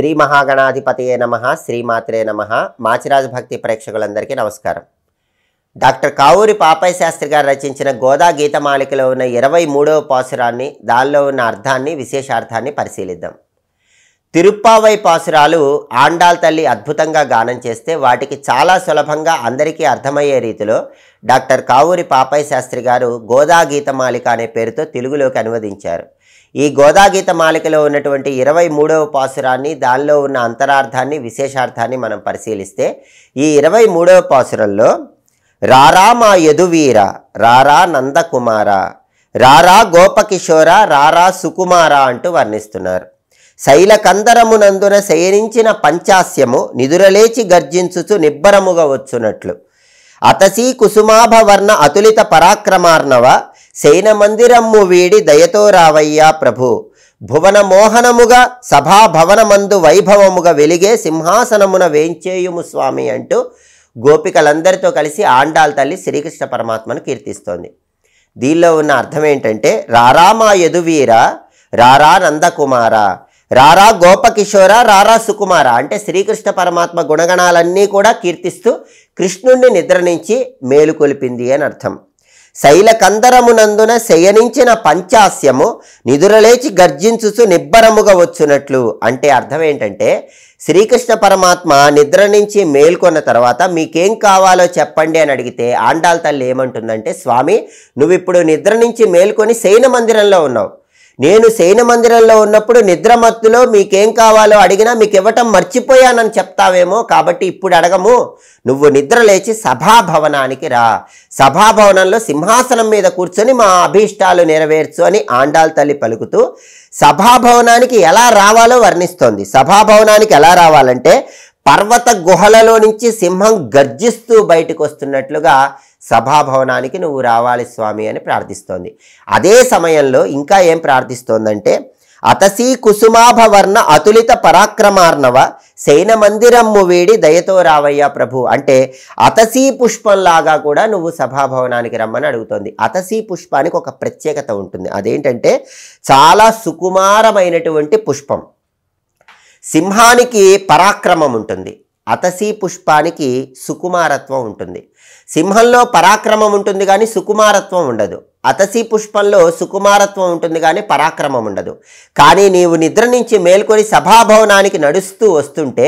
శ్రీ మహాగణాధిపతయే నమః, శ్రీమాత్రే నమః. మాచిరాజు భక్తి ప్రేక్షకులందరికీ నమస్కారం. డాక్టర్ కావూరి పాపయ్య శాస్త్రి గారు రచించిన గోదా గీతమాలికలో ఉన్న 23వ పాసురాన్ని, దానిలో ఉన్న అర్థాన్ని, విశేషార్థాన్ని పరిశీలిద్దాం. తిరుప్పావై పాసురాలు ఆండాల్ తల్లి అద్భుతంగా గానం చేస్తే వాటికి చాలా సులభంగా అందరికీ అర్థమయ్యే రీతిలో డాక్టర్ కావూరి పాపయ్య శాస్త్రి గారు గోదా గీతమాలిక అనే పేరుతో తెలుగులోకి అనువదించారు. ఈ గోదా గీతమాలికలో ఉన్నటువంటి 23వ పాసురాన్ని, దానిలో ఉన్న అంతరార్థాన్ని, విశేషార్థాన్ని మనం పరిశీలిస్తే ఈ 23వ పాసురంలో రారా మా యదువీర, రారా నందకుమార, రారా గోపకిషోర, రారా సుకుమార అంటూ వర్ణిస్తున్నారు. శైలకందరమునందున శయనించిన పంచాస్యము నిదురలేచి గర్జించుచు నిబ్బరముగా వచ్చునట్లు, అతసీ కుసుమాభవర్ణ అతులిత పరాక్రమార్ణవ, శయనమందిరమ్ము వీడి దయతో రావయ్యా ప్రభు, భువన మోహనముగా సభాభవనమందు వైభవముగా వెలిగే సింహాసనమున వేంచేయుము స్వామి అంటూ గోపికలందరితో కలిసి ఆండాల్ తల్లి శ్రీకృష్ణ పరమాత్మను కీర్తిస్తోంది. దీనిలో ఉన్న అర్థం ఏంటంటే, రారా మా యదువీర, రారా నందకుమార, రారా గోపకిషోర, రారా సుకుమార అంటే శ్రీకృష్ణ పరమాత్మ గుణగణాలన్నీ కూడా కీర్తిస్తూ కృష్ణుణ్ణి నిద్ర నుంచి మేలుకొలిపింది అని అర్థం. శైలకందరమునందున శయనించిన పంచాస్యము నిదురలేచి గర్జించుచు నిబ్బరముగా వచ్చునట్లు అంటే అర్థం ఏంటంటే, శ్రీకృష్ణ పరమాత్మ నిద్ర నుంచి మేల్కొన్న తర్వాత మీకేం కావాలో చెప్పండి అని అడిగితే ఆండాల్ తల్లి ఏమంటుందంటే, స్వామి నువ్వు ఇప్పుడు నిద్ర నుంచి మేల్కొని శయన మందిరంలో ఉన్నావు, నేను శయన మందిరంలో ఉన్నప్పుడు నిద్రమత్తులో మీకేం కావాలో అడిగినా మీకు ఇవ్వటం మర్చిపోయానని చెప్తావేమో, కాబట్టి ఇప్పుడు అడగము, నువ్వు నిద్ర లేచి సభాభవనానికి రా, సభాభవనంలో సింహాసనం మీద కూర్చొని మా అభీష్టాలు నెరవేర్చు అని ఆండాల్ తల్లి పలుకుతూ సభాభవనానికి ఎలా రావాలో వర్ణిస్తోంది. సభాభవనానికి ఎలా రావాలంటే, పర్వత గుహలలో నుంచి సింహం గర్జిస్తూ బయటకు వస్తున్నట్లుగా సభాభవనానికి నువ్వు రావాలి స్వామి అని ప్రార్థిస్తోంది. అదే సమయంలో ఇంకా ఏం ప్రార్థిస్తోందంటే, అతసీ కుసుమాభవర్ణ అతులిత పరాక్రమార్ణవ, శయన మందిరమ్ము వీడి దయతో రావయ్యా ప్రభు అంటే అతసీ పుష్పంలాగా కూడా నువ్వు సభాభవనానికి రమ్మని అడుగుతోంది. అతసీ పుష్పానికి ఒక ప్రత్యేకత ఉంటుంది. అదేంటంటే చాలా సుకుమారమైనటువంటి పుష్పం. సింహానికి పరాక్రమం ఉంటుంది, అతసీ పుష్పానికి సుకుమారత్వం ఉంటుంది. సింహంలో పరాక్రమం ఉంటుంది కానీ సుకుమారత్వం ఉండదు. అతసీ పుష్పంలో సుకుమారత్వం ఉంటుంది కానీ పరాక్రమం ఉండదు. కానీ నీవు నిద్ర నుంచి మేల్కొని సభాభవనానికి నడుస్తూ వస్తుంటే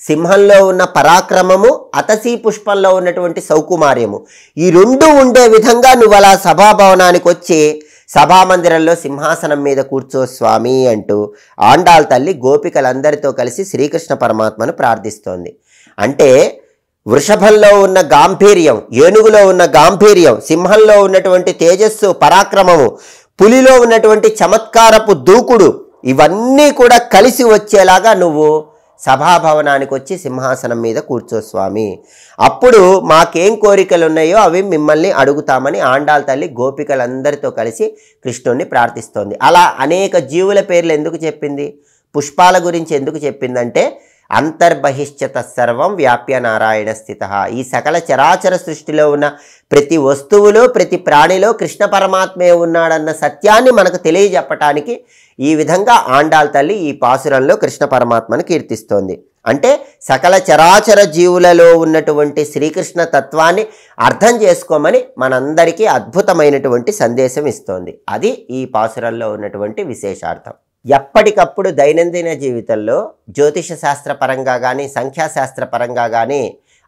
సింహంలో ఉన్న పరాక్రమము, అతసీ పుష్పంలో ఉన్నటువంటి సౌకుమార్యము ఈ రెండు ఉండే విధంగా నువ్వు అలా సభాభవనానికి వచ్చి సభామందిరంలో సింహాసనం మీద కూర్చో స్వామి అంటూ ఆండాల్ తల్లి గోపికలందరితో కలిసి శ్రీకృష్ణ పరమాత్మను ప్రార్థిస్తోంది. అంటే వృషభంలో ఉన్న గాంభీర్యం, ఏనుగులో ఉన్న గాంభీర్యం, సింహంలో ఉన్నటువంటి తేజస్సు, పరాక్రమము, పులిలో ఉన్నటువంటి చమత్కారపు దూకుడు ఇవన్నీ కూడా కలిసి వచ్చేలాగా నువ్వు సభాభవనానికి వచ్చి సింహాసనం మీద కూర్చో స్వామి, అప్పుడు మాకేం కోరికలు ఉన్నాయో అవి మిమ్మల్ని అడుగుతామని ఆండాల్ తల్లి గోపికలందరితో కలిసి కృష్ణుణ్ణి ప్రార్థిస్తోంది. అలా అనేక జీవుల పేర్లు ఎందుకు చెప్పింది, పుష్పాల గురించి ఎందుకు చెప్పిందంటే, అంతర్బహిష్యత సర్వం వ్యాప్య నారాయణ స్థిత, ఈ సకల చరాచర సృష్టిలో ఉన్న ప్రతి వస్తువులో, ప్రతి ప్రాణిలో కృష్ణ పరమాత్మే ఉన్నాడన్న సత్యాన్ని మనకు తెలియజెప్పటానికి ఈ విధంగా ఆండాల్ తల్లి ఈ పాసురంలో కృష్ణ పరమాత్మను కీర్తిస్తోంది. అంటే సకల చరాచర జీవులలో ఉన్నటువంటి శ్రీకృష్ణ తత్వాన్ని అర్థం చేసుకోమని మనందరికీ అద్భుతమైనటువంటి సందేశం ఇస్తోంది. అది ఈ పాసురంలో ఉన్నటువంటి విశేషార్థం. ఎప్పటికప్పుడు దైనందిన జీవితంలో జ్యోతిష శాస్త్రపరంగా కానీ, సంఖ్యాశాస్త్రపరంగా కానీ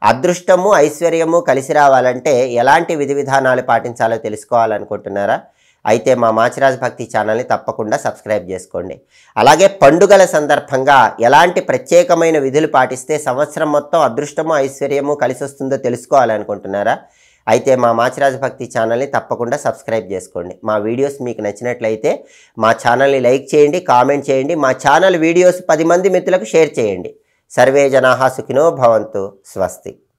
అదృష్టము, ఐశ్వర్యము కలిసి రావాలంటే ఎలాంటి విధి విధానాలు పాటించాలో తెలుసుకోవాలనుకుంటున్నారా? అయితే మా మాచిరాజు భక్తి ఛానల్ని తప్పకుండా సబ్స్క్రైబ్ చేసుకోండి. అలాగే పండుగల సందర్భంగా ఎలాంటి ప్రత్యేకమైన విధులు పాటిస్తే సంవత్సరం మొత్తం అదృష్టము, ఐశ్వర్యము కలిసి వస్తుందో తెలుసుకోవాలనుకుంటున్నారా? అయితే మా మాచిరాజు భక్తి ఛానల్ని తప్పకుండా సబ్స్క్రైబ్ చేసుకోండి. మా వీడియోస్ మీకు నచ్చినట్లయితే మా ఛానల్ని లైక్ చేయండి, కామెంట్ చేయండి, మా ఛానల్ వీడియోస్ 10 మంది మిత్రులకు షేర్ చేయండి. సర్వే జనాః సుఖినో భవంతు. స్వస్తి.